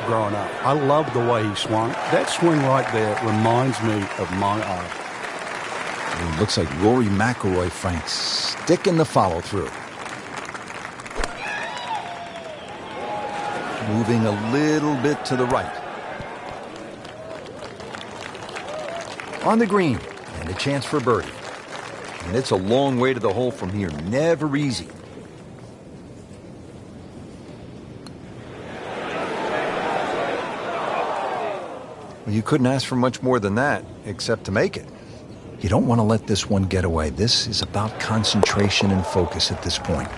growing up. I loved the way he swung. That swing right there reminds me of my eye. It looks like Rory McIlroy, Frank, sticking the follow-through. Moving a little bit to the right. On the green, and a chance for birdie. And it's a long way to the hole from here. Never easy. Well, you couldn't ask for much more than that, except to make it. You don't want to let this one get away. This is about concentration and focus at this point.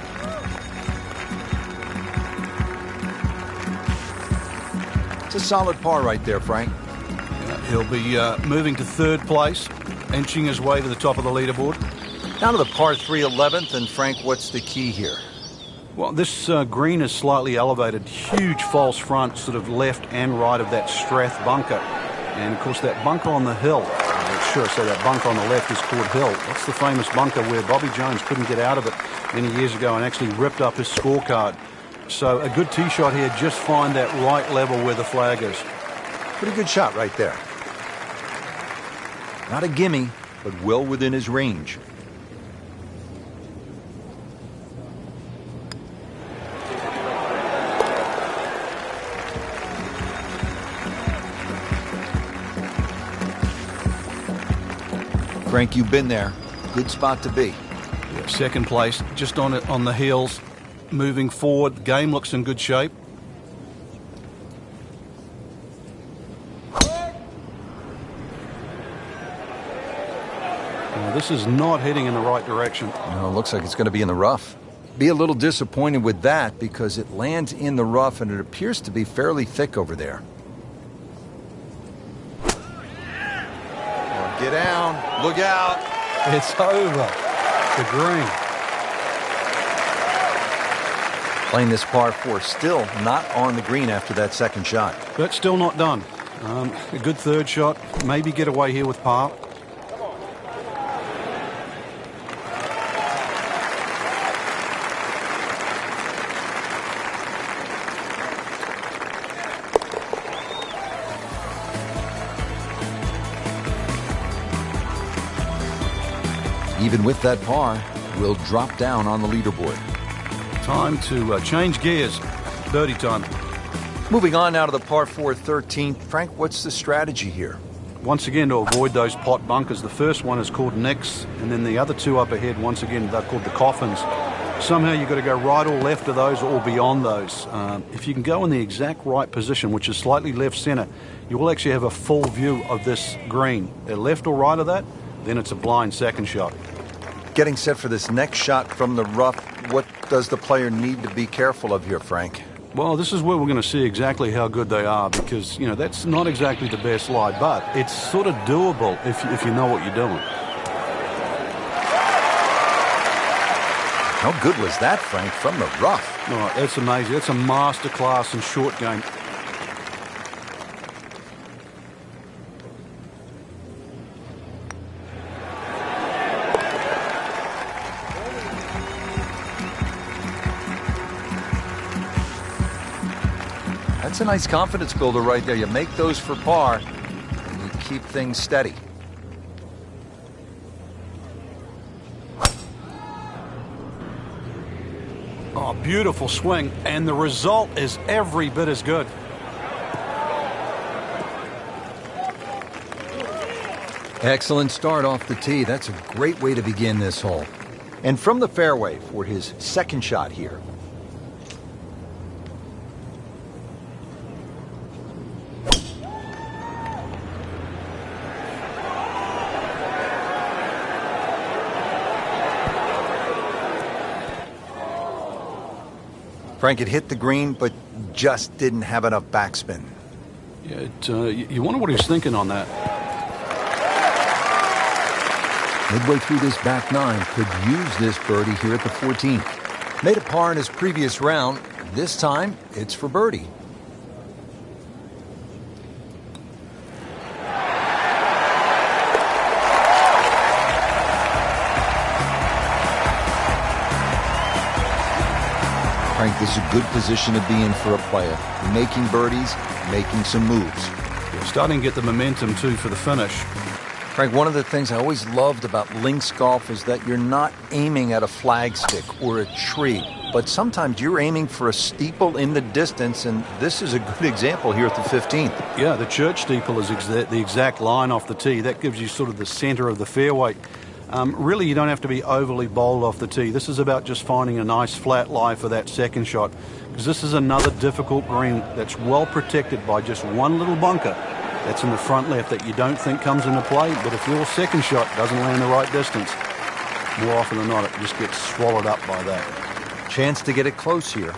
It's a solid par right there, Frank. He'll be moving to third place, inching his way to the top of the leaderboard. Down to the par 3 11th, and Frank, what's the key here? Well, this green is slightly elevated. Huge false front, sort of left and right of that Strath bunker. And, of course, that bunker on the hill, that bunker on the left is called Hill. That's the famous bunker where Bobby Jones couldn't get out of it many years ago and actually ripped up his scorecard. So a good tee shot here, just find that right level where the flag is. Pretty good shot right there. Not a gimme, but well within his range. Frank, you've been there. Good spot to be. Yeah, second place, just on the heels. Moving forward, the game looks in good shape. This is not heading in the right direction. No, it looks like it's going to be in the rough. Be a little disappointed with that because it lands in the rough and it appears to be fairly thick over there. Get down. Look out. It's over. The green. Playing this par 4, still not on the green after that second shot. But still not done. A good third shot. Maybe get away here with par. Even with that par, will drop down on the leaderboard. Time to change gears. Birdie time. Moving on now to the par 4 13th. Frank, what's the strategy here? Once again, to avoid those pot bunkers. The first one is called Nicks, and then the other two up ahead, once again, they're called the Coffins. Somehow you've got to go right or left of those or beyond those. If you can go in the exact right position, which is slightly left center, you will actually have a full view of this green. Left or right of that, then it's a blind second shot. Getting set for this next shot from the rough, what does the player need to be careful of here, Frank? Well, this is where we're going to see exactly how good they are because, that's not exactly the best lie, but it's sort of doable if you know what you're doing. How good was that, Frank, from the rough? Oh, that's amazing. That's a master class in short game. That's a nice confidence builder right there. You make those for par, and you keep things steady. Oh, beautiful swing, and the result is every bit as good. Excellent start off the tee. That's a great way to begin this hole. And from the fairway for his second shot here. Frank, it hit the green, but just didn't have enough backspin. Yeah, you wonder what he was thinking on that. Midway through this back nine, could use this birdie here at the 14th. Made a par in his previous round. This time, it's for birdie. Frank, this is a good position to be in for a player. Making birdies, making some moves. You're starting to get the momentum, too, for the finish. Frank, one of the things I always loved about links golf is that you're not aiming at a flagstick or a tree, but sometimes you're aiming for a steeple in the distance, and this is a good example here at the 15th. Yeah, the church steeple is the exact line off the tee. That gives you sort of the center of the fairway. Really, you don't have to be overly bold off the tee. This is about just finding a nice flat lie for that second shot, because this is another difficult green that's well protected by just one little bunker that's in the front left that you don't think comes into play. But if your second shot doesn't land the right distance, more often than not, it just gets swallowed up by that. Chance to get it close here.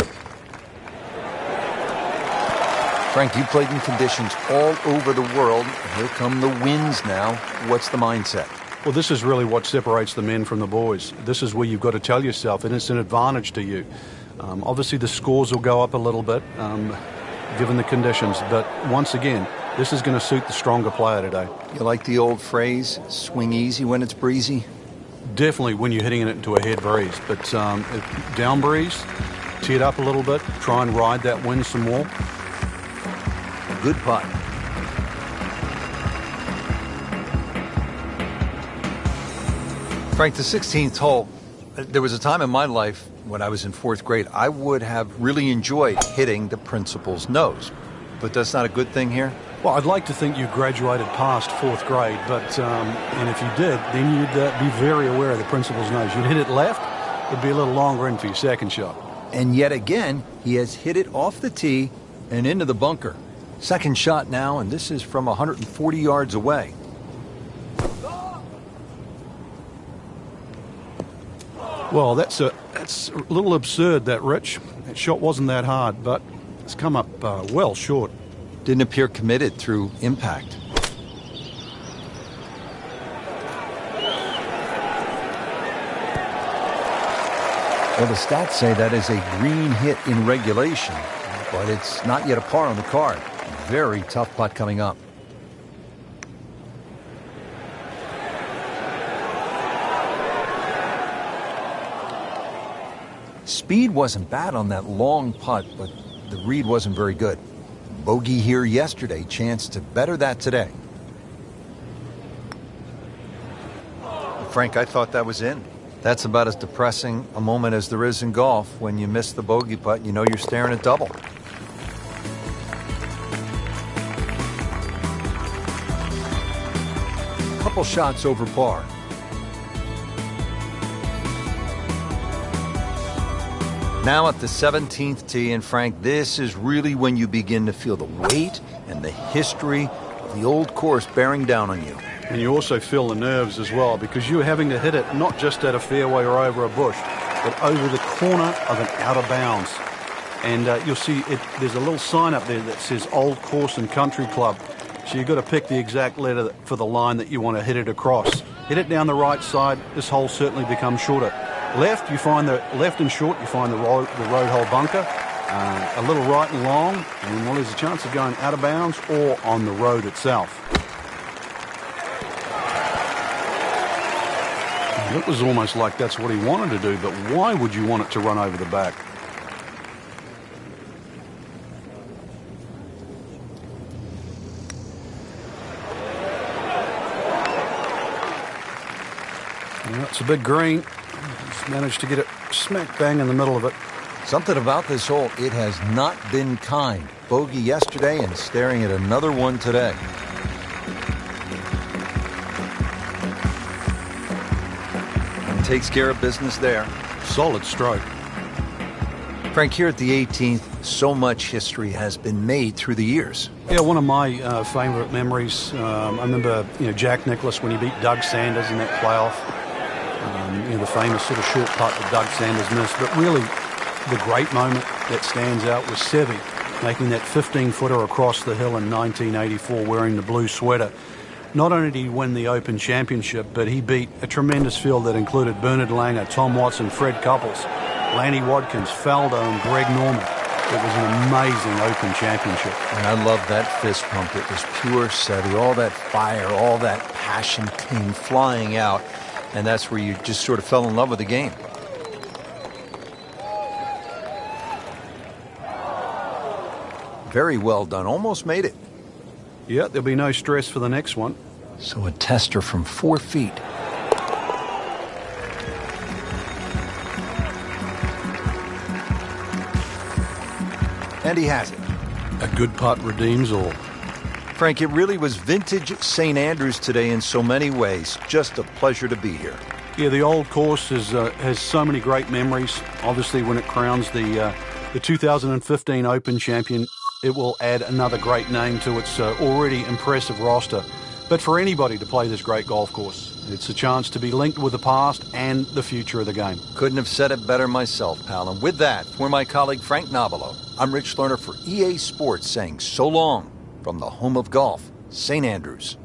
Frank, you played in conditions all over the world. Here come the winds now. What's the mindset? Well, this is really what separates the men from the boys. This is where you've got to tell yourself, and it's an advantage to you. Obviously, the scores will go up a little bit, given the conditions. But once again, this is going to suit the stronger player today. You like the old phrase, swing easy when it's breezy? Definitely when you're hitting it into a head breeze. But down breeze, tee it up a little bit, try and ride that wind some more. Good putt. Frank, the 16th hole, there was a time in my life when I was in 4th grade, I would have really enjoyed hitting the principal's nose. But that's not a good thing here? Well, I'd like to think you graduated past 4th grade, but and if you did, then you'd be very aware of the principal's nose. You'd hit it left, it'd be a little longer in for your second shot. And yet again, he has hit it off the tee and into the bunker. Second shot now, and this is from 140 yards away. Well, that's a little absurd, that, Rich. That shot wasn't that hard, but it's come up well short. Didn't appear committed through impact. Well, the stats say that is a green hit in regulation, but it's not yet a par on the card. Very tough putt coming up. Speed wasn't bad on that long putt, but the read wasn't very good. Bogey here yesterday, chance to better that today. Frank, I thought that was in. That's about as depressing a moment as there is in golf. When you miss the bogey putt, you know you're staring at double. Couple shots over par. Now at the 17th tee, and Frank, this is really when you begin to feel the weight and the history of the old course bearing down on you. And you also feel the nerves as well, because you're having to hit it not just at a fairway or over a bush, but over the corner of an out of bounds. And you'll see there's a little sign up there that says Old Course and Country Club. So you've got to pick the exact letter for the line that you want to hit it across. Hit it down the right side, this hole certainly becomes shorter. Left, you find the left and short, you find the road hole bunker. A little right and long, and well, there's a chance of going out of bounds or on the road itself. And it was almost like that's what he wanted to do, but why would you want it to run over the back? Well, it's a big green. He's managed to get it smack bang in the middle of it. Something about this hole, it has not been kind. Bogey yesterday and staring at another one today. And takes care of business there. Solid stroke. Frank, here at the 18th, so much history has been made through the years. Yeah, one of my favorite memories, I remember Jack Nicklaus when he beat Doug Sanders in that playoff. The famous sort of short putt that Doug Sanders missed. But really, the great moment that stands out was Seve making that 15-footer across the hill in 1984 wearing the blue sweater. Not only did he win the Open Championship, but he beat a tremendous field that included Bernard Langer, Tom Watson, Fred Couples, Lanny Wadkins, Faldo, and Greg Norman. It was an amazing Open Championship. And I love that fist pump. It was pure Seve, all that fire, all that passion came flying out. And that's where you just sort of fell in love with the game. Very well done. Almost made it. Yeah, there'll be no stress for the next one. So a tester from 4 feet. And he has it. A good putt redeems all. Frank, it really was vintage St. Andrews today in so many ways. Just a pleasure to be here. Yeah, the old course has so many great memories. Obviously, when it crowns the 2015 Open champion, it will add another great name to its already impressive roster. But for anybody to play this great golf course, it's a chance to be linked with the past and the future of the game. Couldn't have said it better myself, pal. And with that, for my colleague Frank Nobilo, I'm Rich Lerner for EA Sports saying so long from the home of golf, St. Andrews.